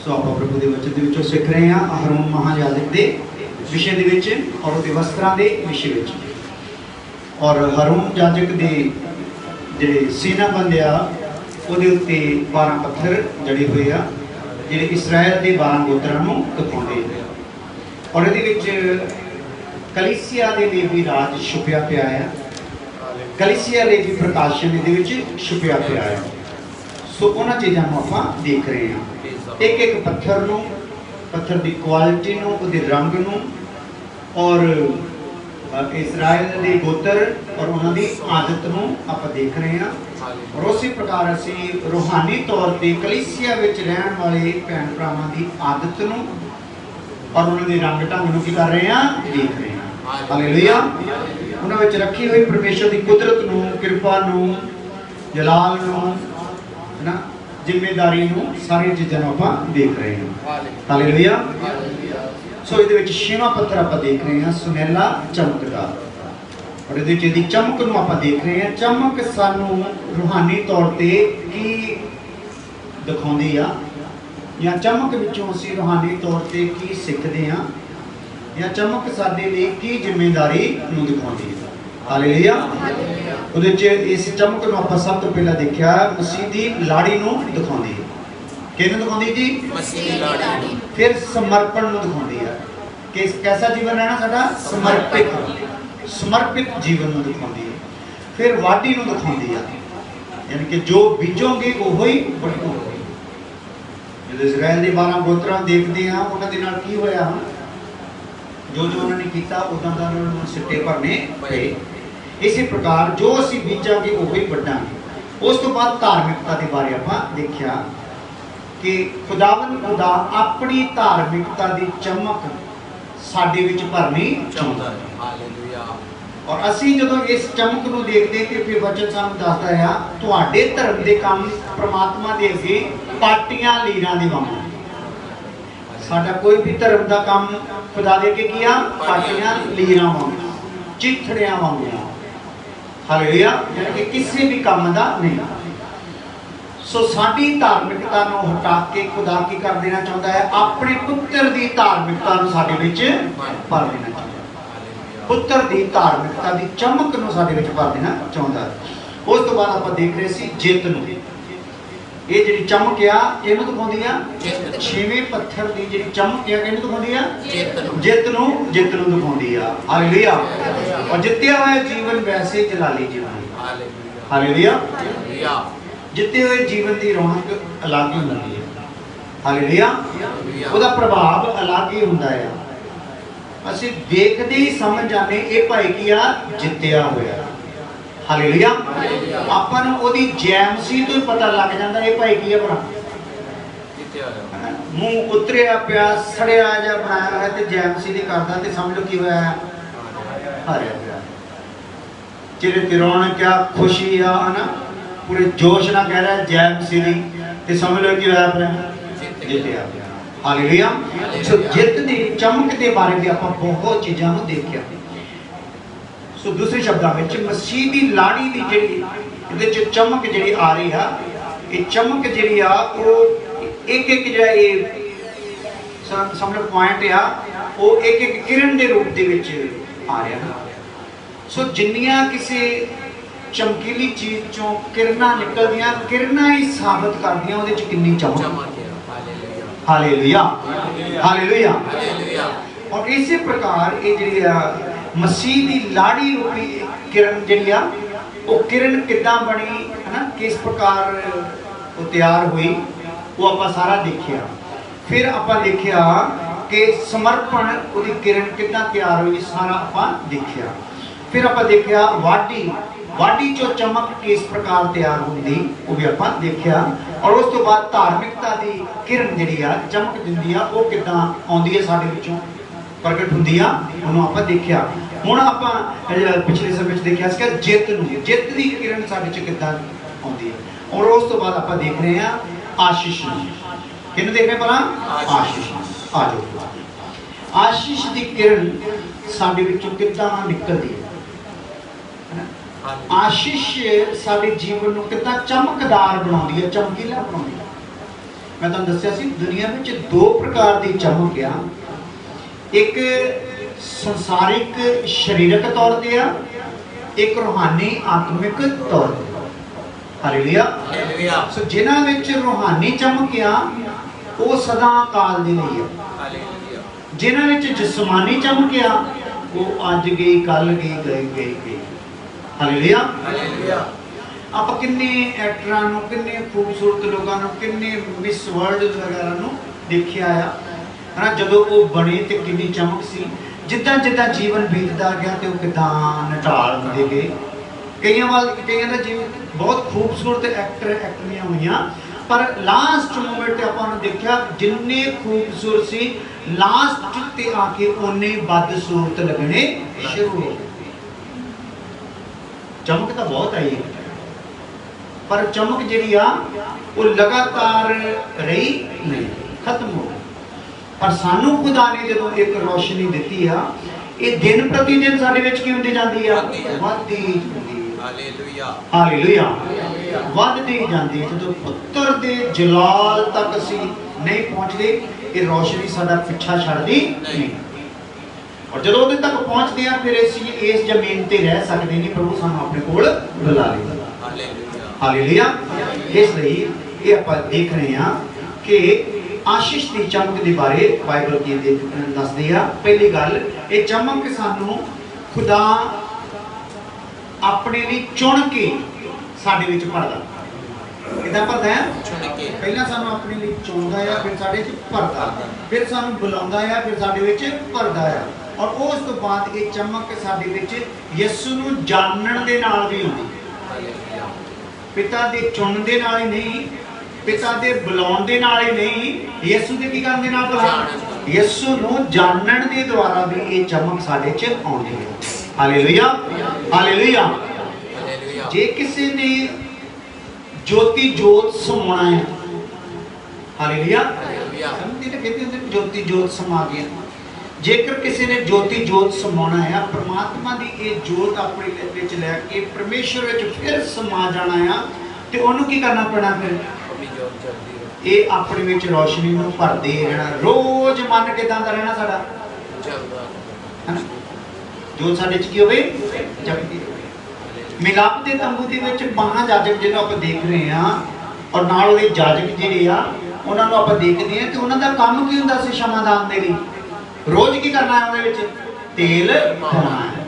सो आप प्रभु के वचन के विचों सीख रहे हैं हरून महायाजक के विषय के विच और उसके वस्त्रां के विषय विच। और हरून याजक के जिहड़े सीना बंदे आ उहदे उत्ते 12 पत्थर जड़े हुए आ जिहड़े इसराइल के 12 गोत्रां नूं दिखाउंदे आ। और इहदे विच कलीसिया दे लेवी राज छुपिया पिया है, कलीसिया लेवी प्रकाशन इहदे विच छुपिया पिया है। सो उन्हां चीज़ां नूं आपां देख रहे हैं, एक एक पत्थर नूं, पत्थर की क्वालिटी नूं, उहदे रंग नूं, और इसराइल के गोत्र और उन्होंने आदत नूं आपां देख रहे हैं। और उसी प्रकार असीं रूहानी तौर पर कलीसिया विच रहण वाले भैन भरावां की आदत नूं और उन्होंने रंग ढंग नूं की कर रहे हैं, देख रहे हैं। हालेलुया। उन्हां विच रखी हुई परमेश्वर की कुदरत नूं, कृपा नूं, जलाल नूं, है ना, जिम्मेदारी नूं, सारी चीज़ां नूं आपां देख रहे हैं। हालेलुया। सो इहदे विच 6वां पत्थर आपां देख रहे हैं, सुनहला चमकदार। और इहदे विच इहदी चमक नूं आपां देख रहे हैं। चमक सानूं रूहानी तौर ते की दिखाउंदी आ, या चमक विचों असीं रूहानी तौर ते की सिੱਖਦੇ हैं, या चमक साडे लई की जिम्मेदारी नूं दिखाउंदी है। हालेलुया। उहदे विच इस चमक नूं आपां सब तो पहला देखिया मसीह दी लाड़ी नूं दिखाउंदी है। किहनूं दिखाउंदी जी? मसीह दी लाड़ी। फिर समर्पण नूं दिखाउंदी है कि कैसा जीवन रहना साडा? समर्पित, समर्पित जीवन नूं दिखाउंदी है। फिर वाढी नूं दिखाउंदी है, यानी कि जो बीजोगे वो ही वढोगे। जो इजराइल के 12 गोत्रां देखते हैं उन्हां दे नाल की होया, जो जो उन्होंने किया उदां दा उन्होंने सिट्टे भरने पे। इसी प्रकार जो असीं बीजांगे वो ही वढांगे। उस तो बाद धार्मिकता के बारे आपां देखिया कि खुदावंद खुदा अपनी धार्मिकता की चमक साडे विच भरनी चाहुंदा है। हालेलुया। और असीं जदों इस चमक नूं देखदे कि फिर वचन सानूं दसदा है तुहाडे धर्म दे काम परमात्मा दे अगे पाटियां लीरां दे वांग। साडा कोई भी धर्म का काम खुदा दे के किया पाटियां लीरां वांग, चिथड़ियां वांग। हालेलुया। यानी कि किसी भी काम का नहीं। सो साडी धार्मिकता नूं हटा के खुदा की कर देना चाहता है, अपने पुत्र की धार्मिकता नूं साडे विच भर देना चाहता है। पुत्र की धार्मिकता की चमक नूं साडे विच भर देना चाहता है। उस तो बाद आपां देख रहे सी जित नूं। ये जिहड़ी चमक आ इहनूं दिखाउंदी आ, 6वें पत्थर की जिहड़ी चमक आ किहनूं दिखाउंदी आ? जित नूं दिखाउंदी आ। हालेलुया। और जित्तिया होया जीवन वैसे जलाली जीवन। हालेलुया। जिते हुए जीवन की रौनक अलग ही होती है। हालेलुया। उसका प्रभाव अलग ही होता है। असीं देखते ही समझ जाने ये भाई की आ जित्तिया होया। हालेलुया। आपां नूं ओहदी जैमसी तो ही पता लग जाता ये भाई की है भला। मूँह उतरिया पिया सड़िया जा बनाया है तो जैमसी नहीं करता तो समझ लो की होया है, हारिया पिया। चेहरे ते रौनक क्या खुशी आ, है ना, पूरे जोश ना कह रहा है जय मसीह ते समझ लो कि होया अपने जित्तिया। हालेलुया। सो जित दी चमक के बारे में आपां बहुत चीज़ां नूं देखिया। सो दूसरे शब्दों में मसीह की लाड़ी की जिहड़ी इहदे च चमक जिहड़ी आ रही है, ये चमक जिहड़ी आ वो एक एक जिहड़ा ये समझ लो पॉइंट आ वो एक एक किरण के रूप दे विच आ रहा है। सो जिन्नियां किसी चमकीली चीज चों किरणा निकलदियां, किरणा ही साबित करदियां उहदे च किन्नी चमक। हालेलुया। हालेलुया। और इसी प्रकार ये जिहड़ी मसीह की लाड़ी रूपी किरण जिहड़ी आ वो किरण किद्दां बनी, है ना, किस प्रकार वो तैयार हुई, वो आपां सारा देखिया। फिर आपां देखिया कि समर्पण उहदी किरण किद्दां तैयार हुई, सारा आपां देखिया। फिर आपां देखिया वाढी, वाढी चो चमक किस प्रकार तैयार होंदी वो भी आपां देखिया। और उस तो बाद धार्मिकता की किरण जिहड़ी आ चमक दिंदी आ वो किद्दां आउंदी है साडे विचों प्रगट होंदी आ, उहनूं आपां देखिया। हुण आपां पिछले समय च देखिया सी जित नूं, जित दी किरण साडे च किद्दां आउंदी है। और उस तो बाद आपां देख रहे हैं आशीष नूं। किहनूं देख रहे भला? आशीष। आ जाओ। आशीष की किरण साडे विचों किद्दां निकलदी है। आशीष साडे जीवन को कितना चमकदार बनाती है, चमकीला बनाती है। मैं तुहानूं दस्सिया सी दुनिया में 2 प्रकार की चमक आ। एक संसारिक शरीरक तौर पर आ, एक रूहानी आत्मिक तौर पर। हालेलुया। सो जिन्हां विच रूहानी चमक आ वो सदा काल दी नहीं है। जिन्हां विच जिस्मानी चमक आ वो अज गई कल गई गई गई गई। हालेलुया। आप किन्ने एक्टरां नूं, किन्ने खूबसूरत लोगों नूं, किन्ने मिस वर्ल्ड वगैरह नूं देखिया है ना, जदों वो बने तो किन्नी चमक सी। जिद्दां जिद्दां जीवन बीतदा गया तो किदां नटाल होंदे गए। कईयां का जीवन बहुत खूबसूरत एक्टर एक्टरियां हुई, पर लास्ट मोमेंट आपां देखा जिन्ने खूबसूरत सी लास्ट ते आके उन्ने बदसूरत लगने शुरू हो गए। चमक तो बहुत आई है, पर चमक जिहड़ी आ वो लगातार रही नहीं, खत्म हो गई। पर सानू खुदा ने जो एक रोशनी दी आ, ये दिन प्रति दिन साडे विच की हुंदी जांदी आ, वधदी जांदी। हालेलुया हालेलुया, वधदी जांदी। जो पुत्र दे जलाल तक असी नहीं पहुंचते, ये रोशनी साडा पिछा छड्डदी नहीं। और जो उहदे तक पहुंचते हैं फिर असी इस जमीन ते रह सकते नहीं, प्रभु सानू अपने कोल बुला लेगा। हालेलुया। इसलिए ये आपां देख रहे हैं कि आशीष की चमक के बारे बाइबल की दसदी है। पहली गल, ये चमक सानू खुदा अपने लिए चुन के साडे विच भरदा। किदां भरदा है? पहला सानू अपने लिए चुनदा है, फिर साडे विच भरदा, फिर सानू बुलाउंदा है, फिर साडे विच भरदा है। और उस तो बाद ये चमक साडे विच यीशु नूं जानण दे नाल भी हुंदी। पिता दे चुन दे नाल ही नहीं, पिता दे बुलाउण दे नाल ही नहीं, यीशु दे की करन दे नाल बुलाउण, यीशु नूं जानण दे द्वारा भी ये चमक साडे च आउंदी है। Hallelujah hallelujah. जे किसी ने ज्योति जोत समाना है, हालेलुया, समझते ना, कहते हैं ज्योति जोत समा गया। जेकर किसी ने ज्योति जोत समाना है, परमात्मा की ये जोत अपने विच लैके परमेश्वर विच फिर समा जाना है, तो उन्होंने की करना पैना? फिर ये अपने विच रोशनी नूं भरदे रहना। रोज मन किदां दा रहना साडा, है ना? जोत साडे च की होवे? जगदी होवे। मिलाप दे तंबू दे विच महायाजक जिहड़ा आपां देख रहे हैं, और नाल ओहदे याजक जिहड़े आ उन्हां नूं आपां देखदे हैं, तो उन्हां दा काम की हुंदा सी? क्षमादान दे लई रोज की करना है? उहदे विच तेल पाउणा है।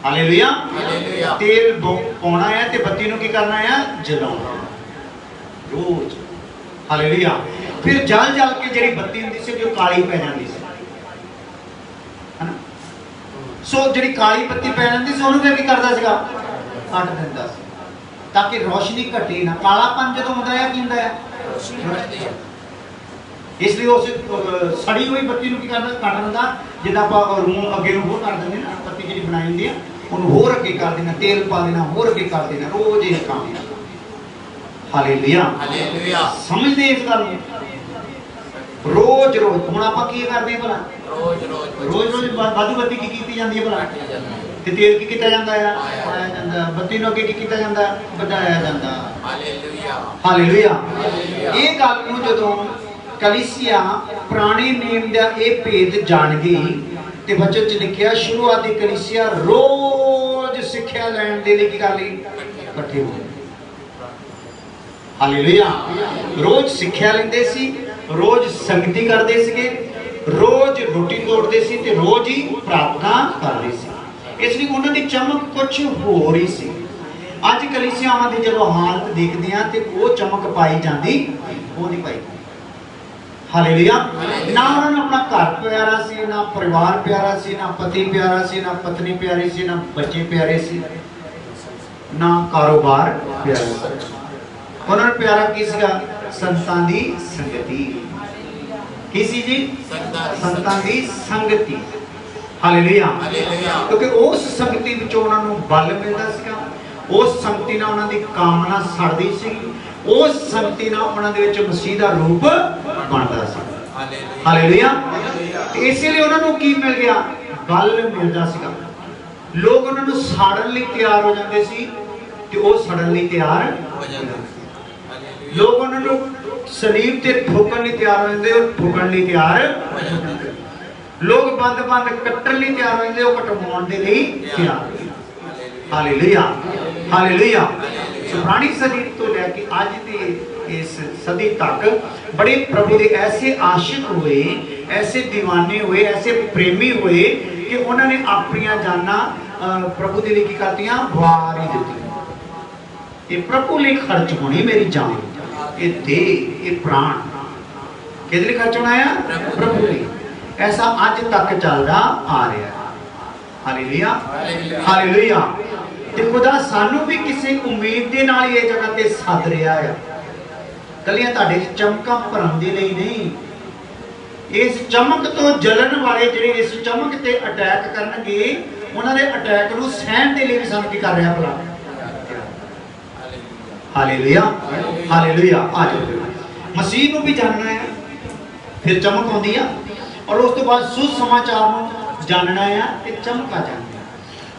Hallelujah hallelujah. तेल पाउणा है ते बत्ती नूं की करना है? जलाउणा रोज। हालेलुया। फिर जल जल के जिहड़ी बत्ती हुंदी सी जो काली पै जांदी सी, है ना? सो जिहड़ी काली बत्ती पै जांदी सी उहनूं की करदा सीगा? कट दिंदा सी, ताकि रोशनी घटे ना। कालापन जदों हुंदा है की हुंदा है? इसलिए उस सड़ी हुई बत्ती की करना? कट दिंदा। जिद्दां आपां रूम अगे नूं होर कर दिंदे ना, बत्ती जिहड़ी बनाई हुंदी है उहनूं होर अगे कर देना, तेल पा देना, होर अगे कर देना, रोज ये काम है। Hallelujah hallelujah. समझदे इस गल नूं? रोज रोज हुण आपां की करदे भला? रोज रोज रोज रोज वाधू बत्ती की कीती जांदी है भला? ते तेल की कीता जांदा है? पाया जांदा। बत्ती नूं अगे की कीता जांदा? वधाया जांदा। Hallelujah hallelujah. ये गल नूं जदों कलीसिया पुराने नियम का यह भेद जान गई, तो वचन च लिखिया शुरुआती कलीसिया रोज सिक्ख्या लैण दे लई की कर लई? इकट्ठे हो। हालेलुया। रोज सिक्ख्या लैंदे सी, रोज संगति करते थे, रोज रोटी तोड़ते सी, ते रोज ही प्रार्थना करते सी। इसलिए उन्हों की चमक कुछ हो रही सी। अज कलीसियावां की जो हालत देखते हैं तो वो चमक पाई जाती वो नहीं पाई। हालेलुया। ना उन्होंने अपना घर प्यारा सी, ना परिवार प्यारा सी, ना पति प्यारा सी, ना पत्नी प्यारी सी, ना बच्चे प्यारे सी, ना कारोबार प्यारा सी। उन्होंने प्यारा की सीगा? संतां दी संगति। की सी जी? संतां दी संगति। हालेलुया। क्योंकि उस संगति विचों उन्हां नूं बल मिलदा सीगा, उस संगति नाल उन्हां दी कामना सड़दी सी, उस संगति नाल उन्हां दे विच मसीह दा रूप बनदा सी। हालेलुया। इसलिए उन्हां नूं की मिल गया? बल मिलदा सीगा। लोग उन्हां नूं साड़न लई तैयार हो जांदे सी ते ओह सड़न लई तैयार हो जांदे सी। लोग उन्होंने सलीब ते ठोकण लई तैयार हो जाते, ठोकण लई तैयार हो जाते। लोग बंद बंद कट्टण लई तैयार हो जाते, कटवाउण दे लई तैयार। Hallelujah hallelujah. पुरानी सदी तो लैके अज की इस सदी तक बड़े प्रभु के ऐसे आशिक हुए, ऐसे दीवाने हुए, ऐसे प्रेमी हुए कि उन्होंने अपनी जाना प्रभु के लिए की करतियां, वार ही दी। ये प्रभु लिए खर्च होनी मेरी जान, ये दे, ये प्राण किहदे लिए खर्च होना है? प्रभु लिए। ऐसा अज तक चलता आ रहा है। Hallelujah hallelujah. ते खुदा सानू भी किसी उम्मीद के नाल ये जगह ते सद रहा है, कलियां तुहाडे चमकां भरन दे लई नहीं। इस चमक तो जलन वाले जिहड़े इस चमक ते अटैक करनगे, उन्हां दे अटैक नूं सहन दे लई भी सानू की कर रहा भला? Hallelujah hallelujah. आ जाओ, मसीह नूं भी जानना है, फिर चमक आउंदी आ, और उस तो बाद सुसमाचार नूं जानना है ते चमक आ जांदी।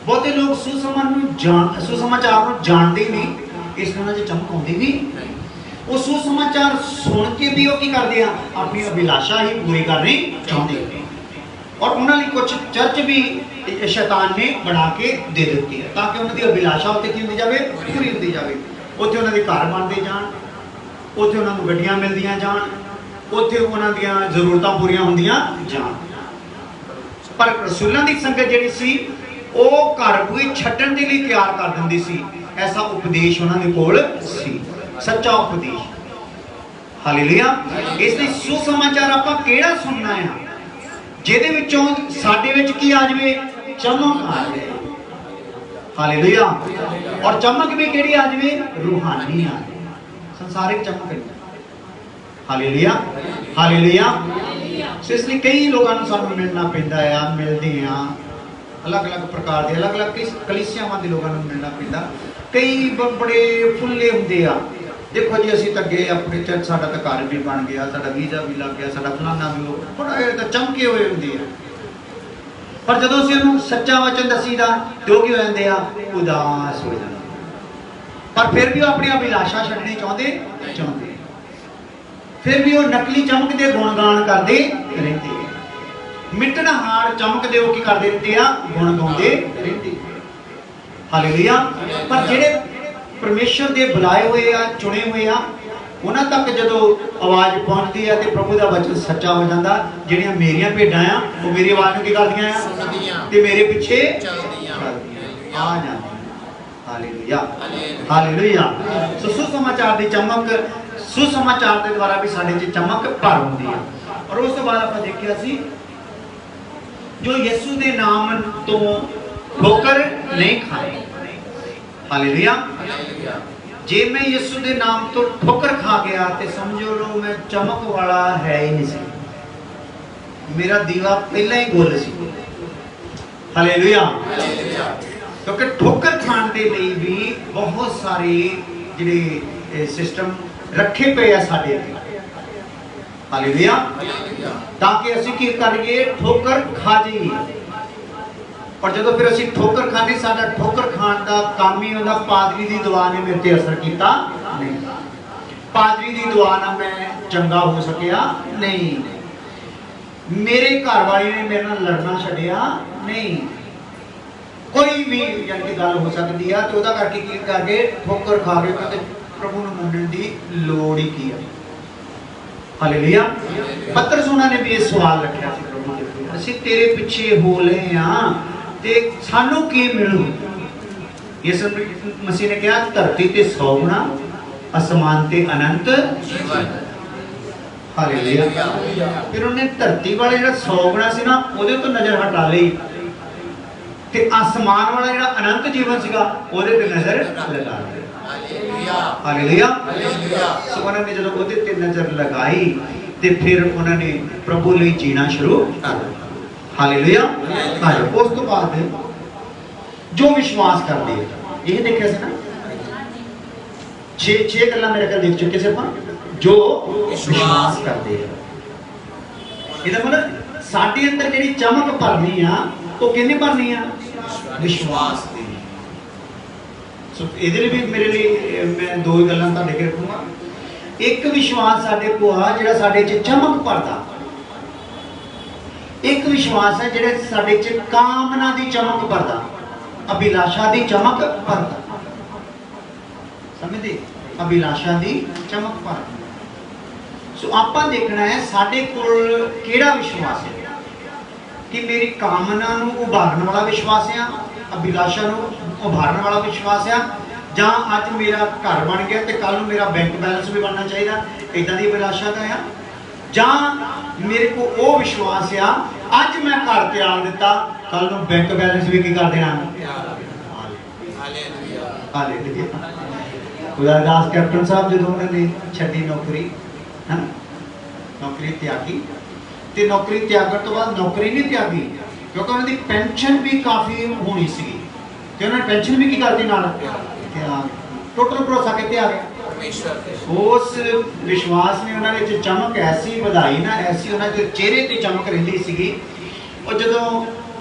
बहुते लोग सुसमाचार नूं जानदे नहीं, इस उन्हां च चमक आउंदी नहीं। वो सुसमाचार सुन के भी वो की करते हैं, अपनी अभिलाषा ही पूरी करनी चाहते हैं, और उन्होंने कुछ चर्च भी शैतान ने बना के दे दी है ताकि उन्होंने अभिलाषा उत्ते की होती जाए, पूरी होती जाए। उत्थे उन्होंने घर बनते जान, उत्थे उन्होंने गड्डियां मिलदियां जान, उत्थे उन्होंने दियां जरूरतां पूरियां होंदियां जान। पर रसूलां दी संगत जिहड़ी सी वो घर पूरी छड्डण दे लई तैयार कर दिंदी सी। ऐसा उपदेश उन्होंने कोल सी, सच्चा उपदेश। हालेलुया। इसलिए सुसमाचार आपां किहड़ा सुनना है जिहदे विचों साडे विच की आ जावे? चमक आ जाए। हालेलुया। और चमक भी किहड़ी आ जावे? रूहानी आ जाए, संसारिक चमक नहीं। Hallelujah hallelujah. इसलिए कई लोगों को सानू मिलना पैंदा है, मिलते हैं अलग अलग प्रकार के, अलग अलग कलीसियावां के लोगों को मिलना पैंदा। कई बड़े फुल्ले होंदे आ, देखो जी असीं तां गए अपने चर्च, साडा तां घर भी बन गया, साडा वीज़ा भी लग गया, साडा फलाना भी हो, बड़ा चमके हुए होंदे आ। पर जदों असीं उहनूं सच्चा वचन दसीदा ते ओह की हो जांदे आ? उदास हो जांदे। पर फिर भी वो अपनी अभिलाषा छड्डणी चाहुंदे, फिर भी वो नकली चमक दे गुणगान करते रहंदे, मिटन हार चमक दे वो की करदे रहंदे आ? गुण गाउंदे रहंदे। हालेलुया। पर जिहड़े परमेश्वर के बुलाए हुए आ, चुने हुए आ, उन्हां तक जदों आवाज़ पहुंचती है तो प्रभु का वचन सच्चा हो जाता। जिहड़ियां मेरियां भेडां आ वो मेरी आवाज़ नूं की करदियां आ ते मेरे पिछे चलदियां आ जांदियां। Hallelujah hallelujah. सुसमाचार की चमक, सुसमाचार के द्वारा भी साडे च चमक भर होंदी है। और उस तो बाद आपां देखिया सी जो यीशु के नाम तो ठोकर नहीं खाए। हालेलुया। जे मैं यीशु के नाम तो ठोकर खा गया तो समझो लो मैं चमक वाला है ही नहीं सी, मेरा दीवा पहला ही गुल सी। हालेलुया। क्योंकि ठोकर खाने के लिए भी बहुत सारे जिहड़े सिस्टम रखे पे है साडे। हालेलुया। ताकि असीं की करिए? ठोकर खा जाइए। और जो फिर असीं ठोकर खाने, साडा ठोकर खाण का काम ही होंदा पादरी की दुआ ने मेरे ते असर किया नहीं, पादरी की दुआ नाल मैं चंगा हो सकिया नहीं, मेरे घर वाले ने मेरे नाल लड़ना छड्डिया नहीं, कोई भी यानी कि गल हो सकती है तो वह करके की करके ठोकर खा के कहते प्रभु नूं मनण दी लोड़ ही की है। हालेलुया। पतरस उन्हां ने भी ये सवाल रखा सी प्रभु दे, असीं तेरे पिछे हो लए हां ते सानू की मिलू? यीशु मसीह ने कहा धरती ते 100 गुना, आसमान ते अनंत जीवन। हालेलुया। फिर उन्हें धरती वाले जो 100 गुना सी ना उहदे तो नजर हटा ली ते आसमान वाला जो अनंत जीवन सीगा उहदे ते नजर लगा ली। हालेलुया। सो उन्होंने जो उहदे ते नजर लगाई ते फिर उन्होंने प्रभु लिए जीना शुरू कर। हालेलुया। उस तो बाद जो विश्वास करते हैं, यही देखा से ना 6 गल्लां मेरे ख्याल देख चुके से अपन जो विश्वास करते हैं। ਇਹਦਾ मतलब साडे अंदर जिहड़ी चमक भरनी आ वो किहने भरनी आ? विश्वास दी। सो इहदे लिए भी मेरे लिए मैं 2 गल्लां तुहाडे अगे रखूंगा। एक विश्वास साडे को आ जिहड़ा साडे च चमक भरदा, एक विश्वास है जिहड़े साडे च कामना दी चमक भरदा, अभिलाषा दी चमक भरदा। समझदे? अभिलाषा दी चमक भरदा। सो आपां देखना है साडे कोल किहड़ा विश्वास है कि मेरी कामना नूं उभारन वाला विश्वास है, अभिलाषा नूं उभारन वाला विश्वास है, जां अज मेरा घर बन गया तो कल मेरा बैंक बैलेंस भी बनना चाहिए, इदां दी अभिलाषा दा है, जां मेरे को वो विश्वास आ अज मैं घर त्याग दिता कल नूं बैंक बैलेंस भी की कर देना। हालेलुया। खुदादास कैप्टन साहब जो उन्होंने छड्डी नौकरी है ना, नौकरी त्यागी, तो नौकरी त्यागण तो बाद नौकरी नहीं त्यागी क्योंकि उन्होंने पेंशन भी काफ़ी होनी सी, तो उन्होंने पेंशन भी की कर दी नाल त्याग, टोटल भरोसा कितने आ गया। उस विश्वास ने उन्होंने चमक ऐसी वधाई ना, ऐसी उन्होंने चेहरे ते चमक रही सी। और जो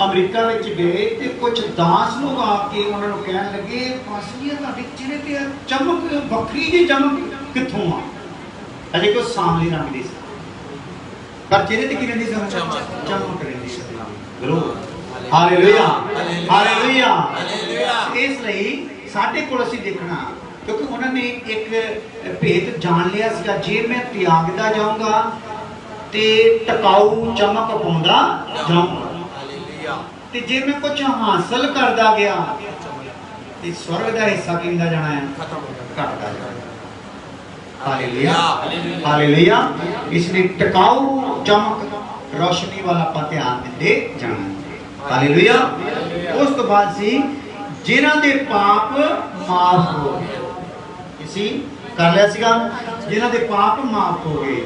अमरीका में गए तो कुछ दास लोग आके उन्होंने कहन लगे पासी जी चेहरे ते चमक वक्री जी चमक कितों आ, अजे कोई सामली रंग दी पर चेहरे ते की रही चमक रही सी। Hallelujah hallelujah. इसलिए साडे कोल असीं देखना क्योंकि उन्होंने एक भेद जान लिया सीगा, जे मैं त्यागदा जाऊंगा ते टकाऊ चमक पाउंदा जाऊंगा, ते जे मैं कुछ हासिल करदा गया ते स्वर्ग दा हिस्सा किंदा जाना है, घटदा जाना। Hallelujah hallelujah. इसलिए टकाऊ चमक रोशनी वाला आपां ध्यान दिंदे जाना। हालेलुया। उस तो बाद सी जिन्हां दे पाप माफ हो गए, इसी कर लिया सीगा, जिन्हां दे पाप माफ हो गए।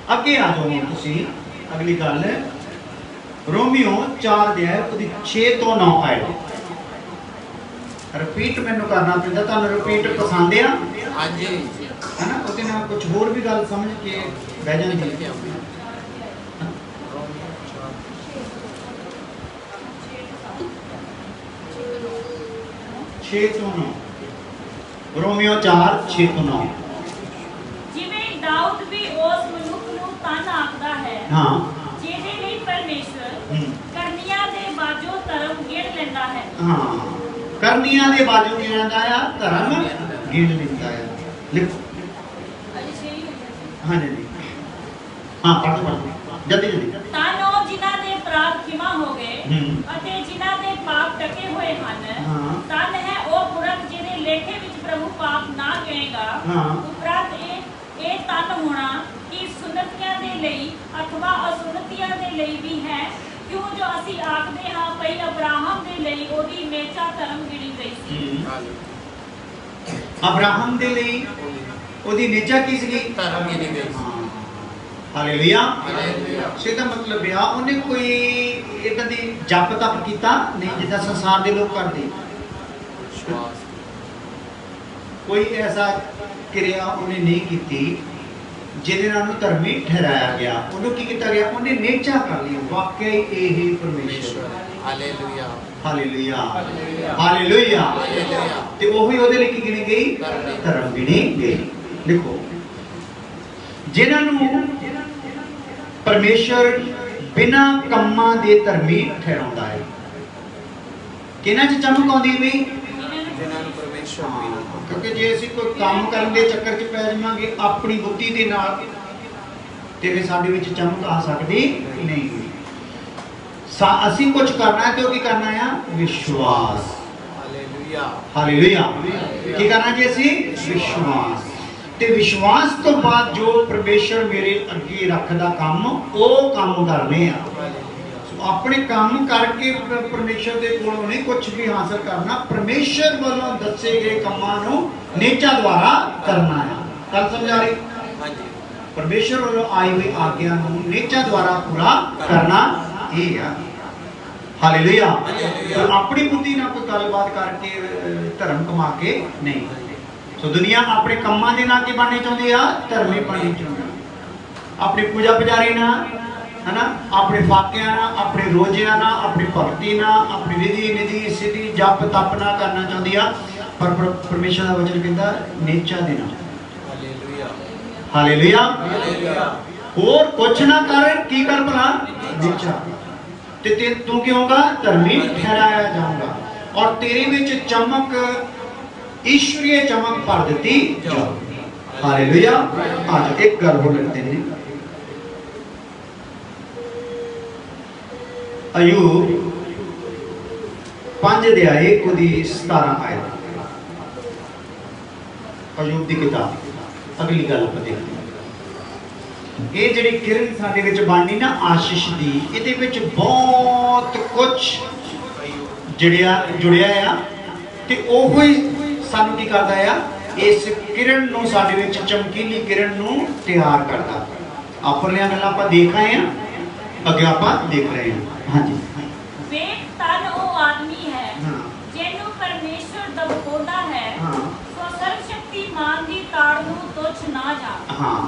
अगे आ जाओ तुसी, अगली गल रोमियो 4 अध्याय 6 तो 9 आए। रिपीट मैनू करना पैंदा, तुहानू रिपीट पसंद है? हां जी, है ना, उसदे नाल कुछ होर भी गल समझ के बह जांदी है। 6 ਤੋਂ 9 रोमियो 4 6 ਤੋਂ 9। ਜਿਵੇਂ ਦਾਊਦ ਵੀ ਉਸ ਮਨੁੱਖ ਨੂੰ ਤਨ ਆਖਦਾ ਹੈ, ਹਾਂ, ਜਿਹਦੇ ਲਈ ਪਰਮੇਸ਼ਰ ਕਰਨੀਆਂ ਦੇ ਬਾਝੋਂ ਧਰਮ ਗਿਣ ਲੈਂਦਾ ਹੈ। ਹਾਂ, ਕਰਨੀਆਂ ਦੇ ਬਾਝੋਂ ਗਿਣਦਾ ਆ, ਧਰਮ ਗਿਣ ਲੈਂਦਾ ਆ। ਲਿਖੋ हाँ जी, हाँ पढ़ो जल्दी जल्दी। ਤਾਂ ਉਹ ਜਿਨ੍ਹਾਂ ਦੇ ਅਪਰਾਧ ਖਿਮਾ ਹੋ ਗਏ ਅਤੇ ਜਿਨ੍ਹਾਂ ਦੇ ਪਾਪ ਢਕੇ ਹੋਏ ਹਨ, ਧਨ ਹੈ ਉਹ ਪੁਰਖ ਜਿਹਦੇ ਲੇਖੇ ਵਿੱਚ ਪ੍ਰਭੂ ਪਾਪ ਨਾ ਗਿਣੇਗਾ। ਉਪਰੰਤ ਇਹ ਧਨ ਹੋਣਾ ਕਿ ਸੁਨਤੀਆਂ ਦੇ ਲਈ ਅਥਵਾ ਅਸੁਨਤੀਆਂ ਦੇ ਲਈ ਵੀ ਹੈ, ਕਿਉਂ ਜੋ ਅਸੀਂ ਆਖਦੇ ਹਾਂ ਭਈ ਅਬਰਾਹਮ ਦੇ ਲਈ ਉਹਦੀ ਮੇਚਾ ਧਰਮ ਗਿਣੀ ਗਈ ਸੀ। ਅਬਰਾਹਮ ਦੇ ਲਈ ਉਹਦੀ ਨੇਚਾ ਕੀ ਸੀਗੀ? ਧਰਮ ਗਿਣੀ ਗਈ। ਹਾਲੇਲੂਇਆ। ਇਹਦਾ ਮਤਲਬ ਆ ਉਹਨੇ ਕੋਈ ਇਦਾਂ ਦੀ ਜਪ ਤਪ ਕੀਤਾ ਨਹੀਂ ਜਿੱਦਾਂ ਸੰਸਾਰ ਦੇ ਲੋਕ ਕਰਦੇ, ਕੋਈ ਐਸਾ ਕਿਰਿਆ ਉਹਨੇ ਨਹੀਂ ਕੀਤੀ ਜਿਹਦੇ ਨਾਲ ਉਹਨੂੰ ਧਰਮੀ ਠਹਿਰਾਇਆ ਗਿਆ। ਉਹਨੂੰ ਕੀ ਕੀਤਾ ਗਿਆ? ਉਹਨੇ ਨੇਚਾ ਕਰ ਲਈ, ਵਾਕਈ ਇਹ ਪਰਮੇਸ਼ਰ। Hallelujah hallelujah hallelujah. ਤੇ ਉਹੀ ਉਹਦੇ ਲਈ ਕੀ ਗਿਣੀ ਗਈ? ਧਰਮ ਗਿਣੀ ਗਈ। लिखो जिन्होंने परमेश्वर बिना कम्मां दे धर्मी ठहराउंदा है, किन्हां च चमक आउंदी वी? क्योंकि जे असीं कोई काम करन दे चक्कर च पै जावांगे अपनी बुद्धि दे नाल ते फिर साडे विच चमक आ सकदी नहीं। असीं कुछ करना है तो की करना है? विश्वास। Hallelujah hallelujah. की करना जी? असीं विश्वास। ते विश्वास तो बाद जो परमेश्वर मेरे अगे रखदा काम वो काम करने आ। अपने काम करके परमेश्वर के कोलों नहीं कुछ भी हासिल करना, परमेश्वर वालों दसे गए कामां नूं नेचा द्वारा करना है। गल समझ आ रही? परमेश्वर वालों आई हुई आज्ञा नूं नेचा द्वारा पूरा करना ये है। हालेलुया। तो अपनी बुद्धि नाल कोई गलबात करके धर्म कमा के नहीं। तो दुनिया अपने कम्मां दे नाल की बननी चाहती है? धर्मी बननी चाहती है। अपनी पूजा पुजारी ना, है ना, अपने फाकिया ना, अपने रोजिया ना, अपनी भक्ति ना, अपनी विधि निधि सिद्धि जप तप ना करना चाहती है। पर परमेश्वर का वचन कहता नेचा दे नाल हालेलुया। और कुछ ना कर, की कर भला विचार, ते तू क्या होगा? धर्मी ठहराया जाऊंगा और तेरे विच चमक, ईश्वरीय चमक भर दी जाऊगी। हालेलुया। आज एक गल हो लेते हैं। अयूब 5 अध्याय 17 आयत, अयूब की किताब। अगली गल आप देखते ये जिहड़ी किरण साडे विच बननी ना आशीष दी, इहदे विच बहुत कुछ जुड़िया आ ते ओहो ही सानू की करदा आ, इस किरण नूं साडे विच चमकीली किरण नूं तैयार करदा। अपनियां गल्लां आपां देख रहे हैं, अगे आपां देख रहे हैं। हाँ जी। वेख तन ओ आदमी है जिन्हों परमेश्वर दबोदा है, सो सर्वशक्तिमान दी ताड़ नूं तुच्छ ना जान। हाँ,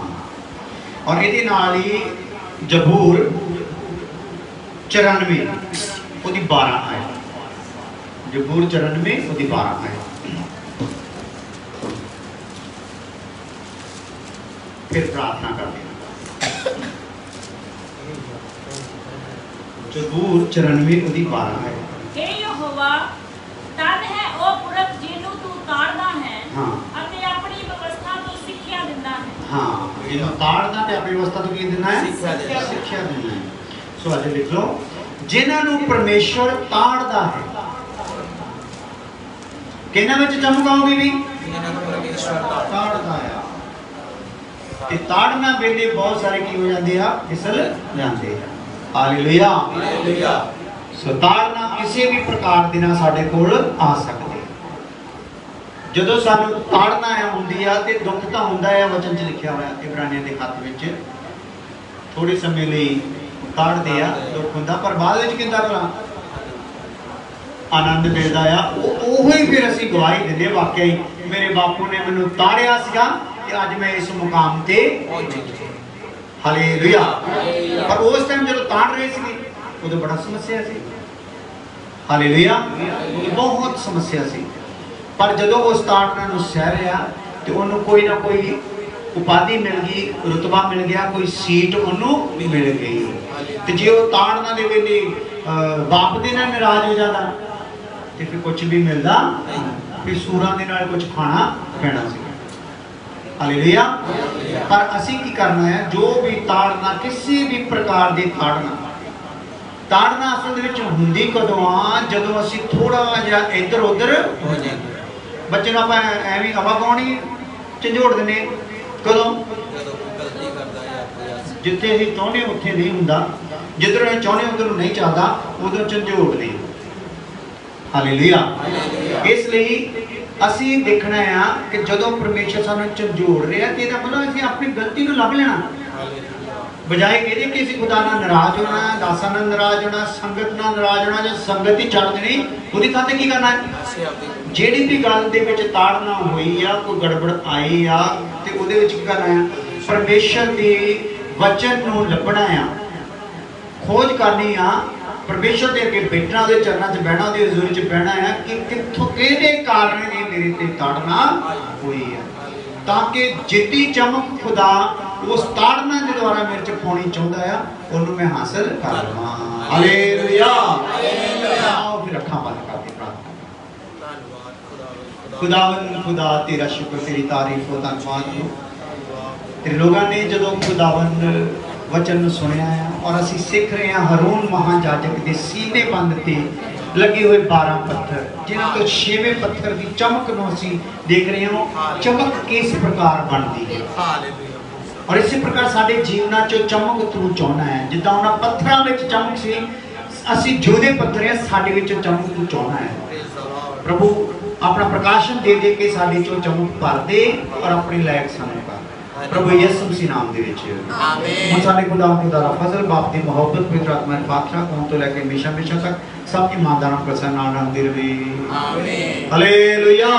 और ये नाल ही जबूर 94 ਉਹਦੀ 12 आए, जबूर 94 ਉਹਦੀ 12 आए। फिर प्रार्थना करते हैं। जबूर 94 ਉਹਦੀ 12 आए। हे यहोवा, तन है ओ पुरख जिन्हों तू ताड़दा है, हाँ, अते अपनी व्यवस्था तो सिक्ख्या दिंदा है। हाँ, जिन्हों ताड़दा ते अपनी व्यवस्था तो की देना है? सिक्ख्या देना है। सो आज लिख लो, जिन्हों परमेश्वर ताड़दा है, किन्हां विच चमक आउगी भी? ताड़दा है। ते ताड़ना वेले बहुत सारे की हो जाते हैं? फिसल जाते हैं। हालेलुया। सो ताड़ना किसी भी प्रकार दे नाल साडे कोल आ सकदी। ਜਦੋਂ ਸਾਨੂੰ ਤਾੜਨਾ ਹੁੰਦੀ ਆ ਤੇ ਦੁੱਖ ਤਾਂ ਹੁੰਦਾ ਹੈ, ਵਚਨ 'ਚ ਲਿਖਿਆ ਹੋਇਆ ਇਬਰਾਨੀਆਂ ਦੇ ਖੱਤ ਵਿੱਚ, ਥੋੜੇ ਸਮੇਂ ਲਈ ਤਾੜਦੇ ਆ, ਦੁੱਖ ਹੁੰਦਾ, ਪਰ ਬਾਅਦ ਵਿੱਚ ਕਿੰਦਾ ਭਲਾ ਆਨੰਦ ਮਿਲਦਾ ਆ। ਉਹੋ ਹੀ ਫਿਰ ਅਸੀਂ ਗਵਾਹੀ ਦਿੰਦੇ, ਵਾਕਿਆ ਹੀ ਮੇਰੇ ਬਾਪੂ ਨੇ ਮੈਨੂੰ ਤਾੜਿਆ ਸੀਗਾ ਤੇ ਅੱਜ ਮੈਂ ਇਸ ਮੁਕਾਮ ਤੇ ਪਹੁੰਚੀ। ਹਾਲੇਲੂਇਆ। ਪਰ ਉਸ ਟਾਈਮ ਜਦੋਂ ਤਾੜ ਰਹੇ ਸੀ ਉਦੋਂ ਬੜਾ ਸਮੱਸਿਆ ਸੀ। ਹਾਲੇਲੂਇਆ। ਬਹੁਤ ਸਮੱਸਿਆ ਸੀ, पर जो उस ताड़ना नूं सह रहा तो उन्होंने कोई ना कोई उपाधि मिल गई, रुतबा मिल गया, कोई सीट उन्होंने मिल गई। तो जे वो ताड़ना दे वेले बाप दे नाल नाराज हो जाता तो फिर कुछ भी मिलता, फिर सूरां दे नाल कुछ खाना पैना सी। हालेलुया। पर असीं की करना है, जो भी ताड़ना, किसी भी प्रकार की ताड़ना असल दे विच हुंदी कदों आ, जदों असीं थोड़ा जिहा इधर उधर हो जाए। बच्चे आप एवं हवा पानी झंझोड़ देने, कदों जिथे असीं चाहुंदे उत्थे नहीं हुंदा, जिधर असीं चाहुंदे उधर नहीं चलदा, उधर झंझोड़ दे। हालेलुया। इसलिए असीं देखना है कि जदों परमेश्वर सानूं झंझोड़ रहा तो इहदा मतलब असीं अपनी गलती नूं लभ लेना, बजाय कहते कि असीं खुदा नाल नाराज होना, दासां नाल नाराज होना, संगत नाल नाराज होना, जो संगत ही छड्ड देनी, उहदी थां ते की करना है? ਜਿਹੜੀ भी गल दे विच ताड़ना हुई आ, कोई गड़बड़ आई आ, ते उहदे विच की करना है? परमेश्वर दे वचन नूं लभना आ, खोज करनी आ, परमेश्वर दे अगे बैठना, उहदे चरनां 'च बहना, उहदी हज़ूरी 'च बहना है कि कित्थों किहदे कारण ये मेरे ते ताड़ना हुई है, ताकि जिद्दी चमक खुदा उस ताड़ना के द्वारा मेरे च पानी चाहता है, उन्होंने मैं हासिल कर लवां। हालेलुया। आओ फिर अखां बंद करके प्रार्थना। खुदावन खुदा तेरा शुक्र, तेरी तारीफ हो, धन्यवाद हो। तेरे लोगों ने जो खुदावन वचन सुनिया है और असी सीख रहे हैं, हरून महायाजक के सीने बंद ते लगे हुए 12 पत्थर, जिन्हों तो 6वें पत्थर की चमक नूं असी देख रहे हो, चमक किस प्रकार बनती है। और इसी प्रकार साडे जीवना चो चमक तू चाहना है, जिद्दां उन्हां पत्थरां विच चमक सी, असी जोधे पत्थर हैं, साडे विच चमक तू चाहना है। प्रभु अपना प्रकाशन दे दे के साडे चो चमक भर दे और अपने लायक सानू कर। प्रभु यीशु मसीह नाम दे विच आमीन। हुण साडे खुदा दा फजल, बाप दी मोहब्बत, पवित्र आत्मा दी पातशाह कौम तो लेके हमेशा हमेशा तक सब ईमानदारां प्रसन्न नाल रहिंदी रहे। आमीन। हालेलुया।